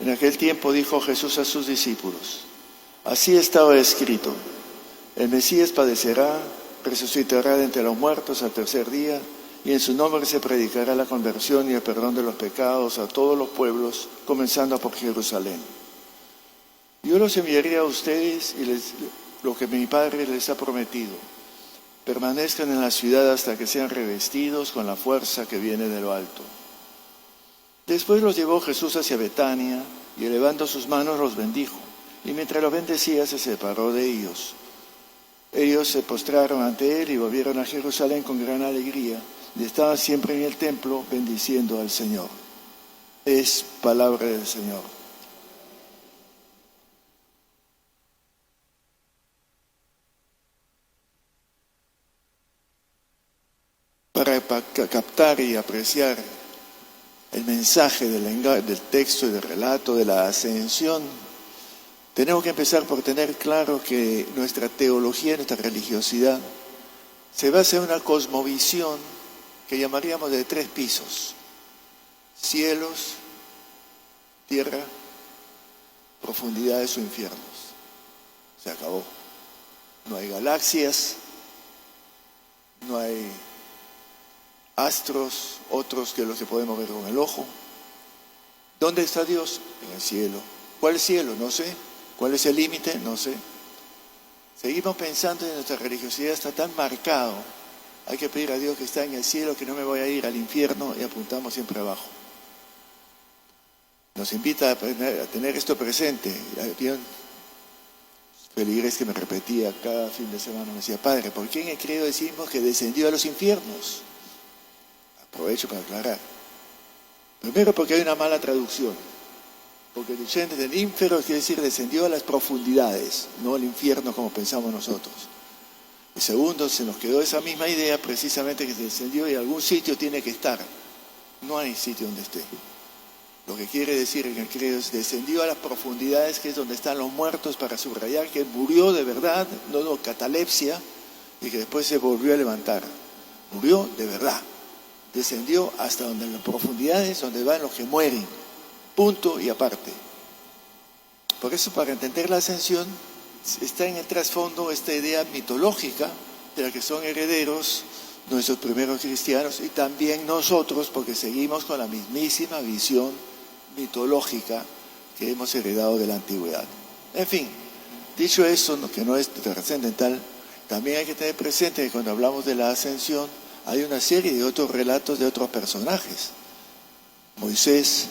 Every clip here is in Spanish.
En aquel tiempo dijo Jesús a sus discípulos: así estaba escrito, el Mesías padecerá, resucitará de entre los muertos al tercer día, y en su nombre se predicará la conversión y el perdón de los pecados a todos los pueblos, comenzando por Jerusalén. Yo los enviaré a ustedes y lo que mi Padre les ha prometido. Permanezcan en la ciudad hasta que sean revestidos con la fuerza que viene de lo alto. Después los llevó Jesús hacia Betania y elevando sus manos los bendijo. Y mientras los bendecía se separó de ellos. Ellos se postraron ante él y volvieron a Jerusalén con gran alegría. Y estaban siempre en el templo bendiciendo al Señor. Es palabra del Señor. Para captar y apreciar el mensaje del texto y del relato de la ascensión, tenemos que empezar por tener claro que nuestra teología, nuestra religiosidad, se basa en una cosmovisión que llamaríamos de 3 pisos: cielos, tierra, profundidades o infiernos. Se acabó. No hay galaxias, no hay astros, otros que los que podemos ver con el ojo. ¿Dónde está Dios? En el cielo. ¿Cuál cielo? No sé. ¿Cuál es el límite? No sé. Seguimos pensando en nuestra religiosidad está tan marcado. Hay que pedir a Dios que está en el cielo, que no me voy a ir al infierno, y apuntamos siempre abajo. Nos invita a tener esto presente. Había un feligres que me repetía cada fin de semana, me decía: padre, ¿por qué en el credo decimos que descendió a los infiernos? Aprovecho para aclarar. Primero, porque hay una mala traducción. Porque descende del infierno quiere decir descendió a las profundidades, no al infierno como pensamos nosotros. Y segundo, se nos quedó esa misma idea precisamente que descendió y en algún sitio tiene que estar. No hay sitio donde esté. Lo que quiere decir en el credo es descendió a las profundidades, que es donde están los muertos, para subrayar que murió de verdad, no catalepsia, y que después se volvió a levantar. Murió de verdad. Descendió hasta donde en las profundidades donde van los que mueren, punto y aparte. Por eso, para entender la ascensión, está en el trasfondo esta idea mitológica de la que son herederos nuestros primeros cristianos y también nosotros, porque seguimos con la mismísima visión mitológica que hemos heredado de la antigüedad. En fin, dicho eso, que no es trascendental, también hay que tener presente que cuando hablamos de la ascensión hay una serie de otros relatos de otros personajes. Moisés,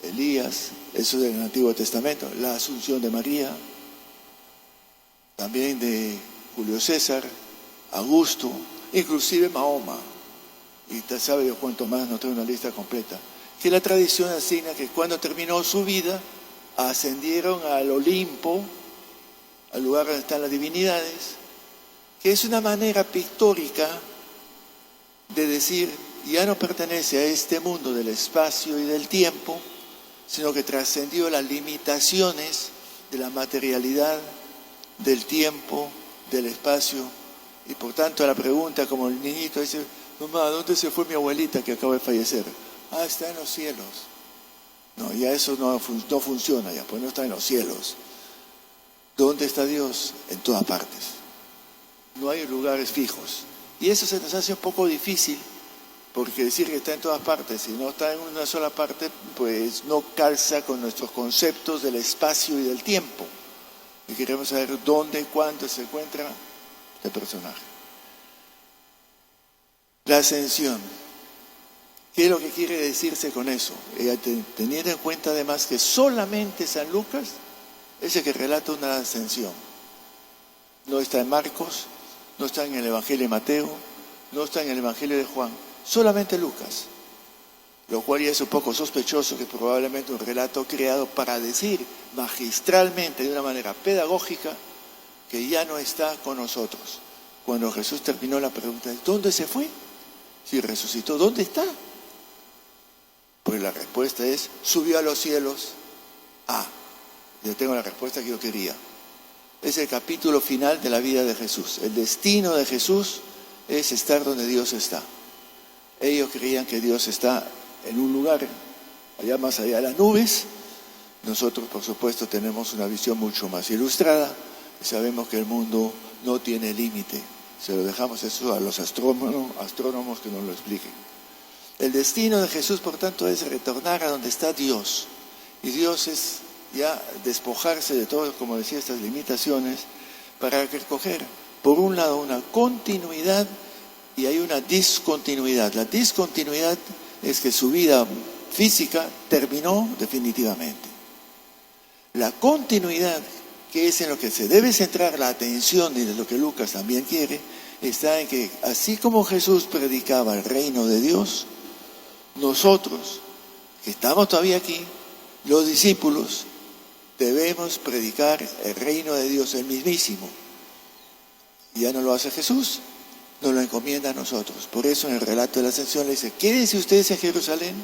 Elías, eso del Antiguo Testamento, la asunción de María, también de Julio César, Augusto, inclusive Mahoma, y te sabe yo cuánto más, no tengo una lista completa, que la tradición asigna que cuando terminó su vida ascendieron al Olimpo, al lugar donde están las divinidades, que es una manera pictórica de decir, ya no pertenece a este mundo del espacio y del tiempo, sino que trascendió las limitaciones de la materialidad, del tiempo, del espacio, y por tanto la pregunta, como el niñito dice: mamá, ¿dónde se fue mi abuelita que acaba de fallecer? Está en los cielos. No, ya eso no funciona, ya pues no está en los cielos. ¿Dónde está Dios? En todas partes. No hay lugares fijos. Y eso se nos hace un poco difícil, porque decir que está en todas partes, si no está en una sola parte, pues no calza con nuestros conceptos del espacio y del tiempo. Y queremos saber dónde y cuándo se encuentra este personaje. La ascensión. ¿Qué es lo que quiere decirse con eso? Teniendo en cuenta además que solamente San Lucas es el que relata una ascensión. No está en Marcos, no está en el Evangelio de Mateo, no está en el Evangelio de Juan, solamente Lucas. Lo cual ya es un poco sospechoso, que probablemente un relato creado para decir magistralmente, de una manera pedagógica, que ya no está con nosotros. Cuando Jesús terminó la pregunta, ¿dónde se fue? Si resucitó, ¿dónde está? Pues la respuesta es: subió a los cielos. Ya tengo la respuesta que yo quería. Es el capítulo final de la vida de Jesús. El destino de Jesús es estar donde Dios está. Ellos creían que Dios está en un lugar allá más allá de las nubes, Nosotros, por supuesto, tenemos una visión mucho más ilustrada y sabemos que el mundo no tiene límite. Se lo dejamos eso a los astrónomos que nos lo expliquen. El destino de Jesús, por tanto, es retornar a donde está Dios. Y Dios es ya despojarse de todo, como decía, estas limitaciones, para recoger, por un lado, una continuidad y hay una discontinuidad. La discontinuidad es que su vida física terminó definitivamente. La continuidad, que es en lo que se debe centrar la atención y de lo que Lucas también quiere, está en que así como Jesús predicaba el reino de Dios, nosotros, que estamos todavía aquí, los discípulos, debemos predicar el reino de Dios, el mismísimo. Y ya no lo hace Jesús, nos lo encomienda a nosotros. Por eso en el relato de la ascensión le dice: quédense ustedes en Jerusalén,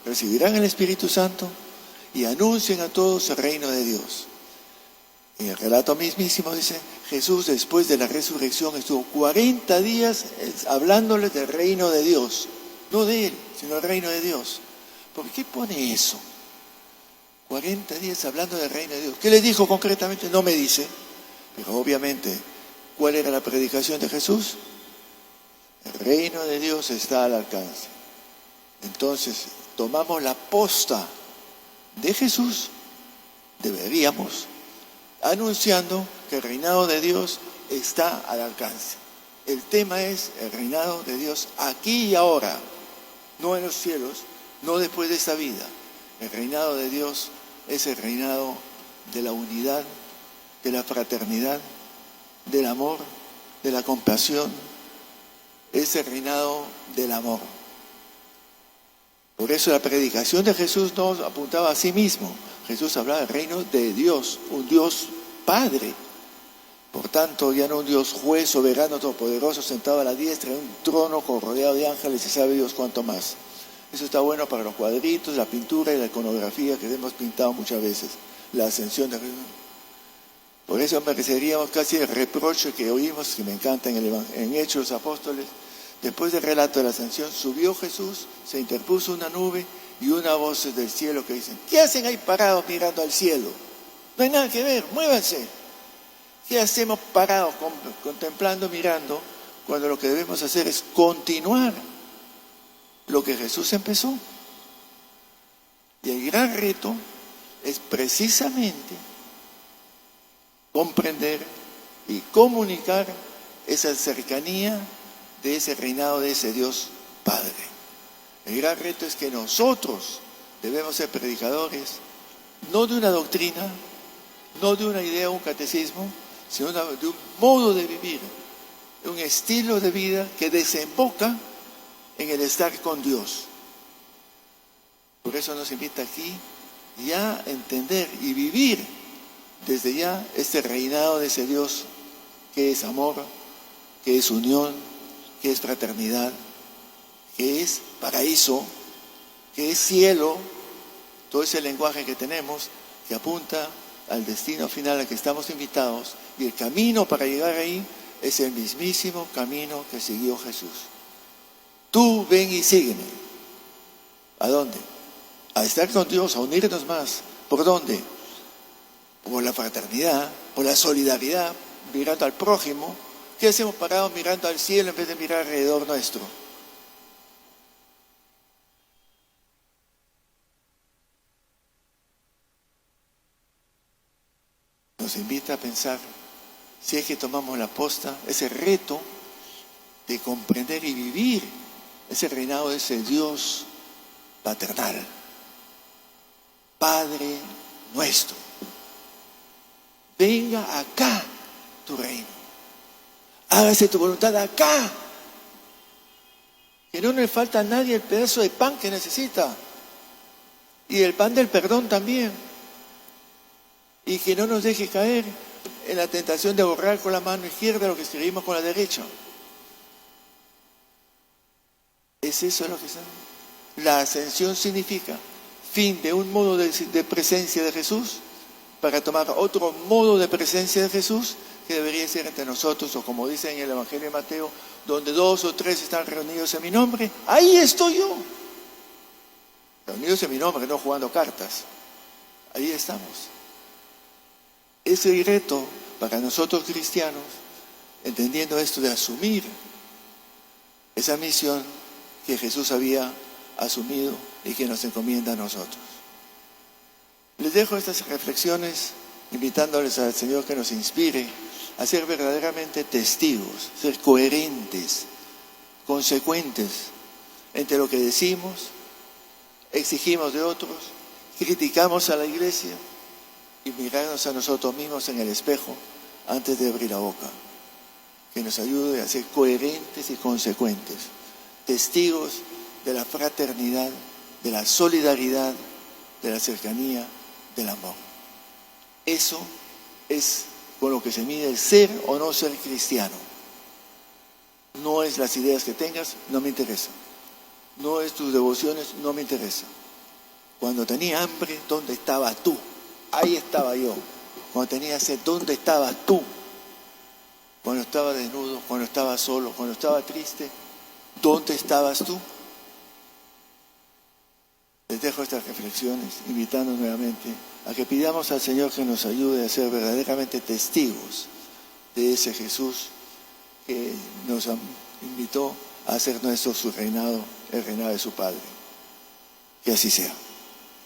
recibirán el Espíritu Santo y anuncien a todos el reino de Dios. En el relato mismísimo dice: Jesús, después de la resurrección, estuvo 40 días hablándoles del reino de Dios. No de Él, sino del reino de Dios. ¿Por qué pone eso? 40 días hablando del reino de Dios. ¿Qué les dijo concretamente? No me dice. Pero obviamente, ¿cuál era la predicación de Jesús? El reino de Dios está al alcance. Entonces, tomamos la posta de Jesús, deberíamos, anunciando que el reinado de Dios está al alcance. El tema es el reinado de Dios aquí y ahora, no en los cielos, no después de esta vida. El reinado de Dios es el reinado de la unidad, de la fraternidad, del amor, de la compasión. Es el reinado del amor. Por eso la predicación de Jesús no apuntaba a sí mismo. Jesús hablaba del reino de Dios, un Dios Padre. Por tanto, ya no un Dios juez, soberano, todopoderoso, sentado a la diestra de un trono rodeado de ángeles y sabe Dios cuánto más. Eso está bueno para los cuadritos, la pintura y la iconografía que hemos pintado muchas veces. La ascensión de Jesús. Por eso mereceríamos casi el reproche que oímos, que me encanta en Hechos de los Apóstoles. Después del relato de la ascensión, subió Jesús, se interpuso una nube y una voz del cielo que dice: ¿qué hacen ahí parados mirando al cielo? No hay nada que ver, muévanse. ¿Qué hacemos parados, contemplando, mirando, cuando lo que debemos hacer es continuar lo que Jesús empezó? Y el gran reto es precisamente comprender y comunicar esa cercanía de ese reinado de ese Dios Padre. El gran reto es que nosotros debemos ser predicadores, no de una doctrina, no de una idea o un catecismo, sino de un modo de vivir, de un estilo de vida que desemboca en el estar con Dios. Por eso nos invita aquí ya a entender y vivir desde ya este reinado de ese Dios que es amor, que es unión, que es fraternidad, que es paraíso, que es cielo. Todo ese lenguaje que tenemos que apunta al destino final al que estamos invitados, y el camino para llegar ahí es el mismísimo camino que siguió Jesús. Tú ven y sígueme. ¿A dónde? A estar con Dios, a unirnos más. ¿Por dónde? Por la fraternidad, por la solidaridad, mirando al prójimo. ¿Qué hacemos parados mirando al cielo en vez de mirar alrededor nuestro? Nos invita a pensar, si es que tomamos la posta, ese reto de comprender y vivir ese reinado de ese Dios paternal, Padre nuestro. Venga acá tu reino. Hágase tu voluntad acá. Que no le falta a nadie el pedazo de pan que necesita. Y el pan del perdón también. Y que no nos deje caer en la tentación de borrar con la mano izquierda lo que escribimos con la derecha. ¿Es eso lo que está? La ascensión significa fin de un modo de presencia de Jesús para tomar otro modo de presencia de Jesús que debería ser entre nosotros, o como dice en el Evangelio de Mateo, donde 2 o 3 están reunidos en mi nombre, ahí estoy yo. Reunidos en mi nombre, no jugando cartas. Ahí estamos. Es el reto para nosotros cristianos, entendiendo esto de asumir esa misión que Jesús había asumido y que nos encomienda a nosotros. Les dejo estas reflexiones, invitándoles al Señor que nos inspire a ser verdaderamente testigos, ser coherentes, consecuentes entre lo que decimos, exigimos de otros, criticamos a la iglesia y mirarnos a nosotros mismos en el espejo antes de abrir la boca. Que nos ayude a ser coherentes y consecuentes, testigos de la fraternidad, de la solidaridad, de la cercanía, del amor. Eso es con lo que se mide el ser o no ser cristiano. No es las ideas que tengas, no me interesa. No es tus devociones, no me interesa. Cuando tenía hambre, ¿dónde estabas tú? Ahí estaba yo. Cuando tenía sed, ¿dónde estabas tú? Cuando estaba desnudo, cuando estaba solo, cuando estaba triste, ¿dónde estabas tú? Les dejo estas reflexiones, invitando nuevamente a que pidamos al Señor que nos ayude a ser verdaderamente testigos de ese Jesús que nos invitó a hacer nuestro su reinado, el reinado de su Padre. Que así sea.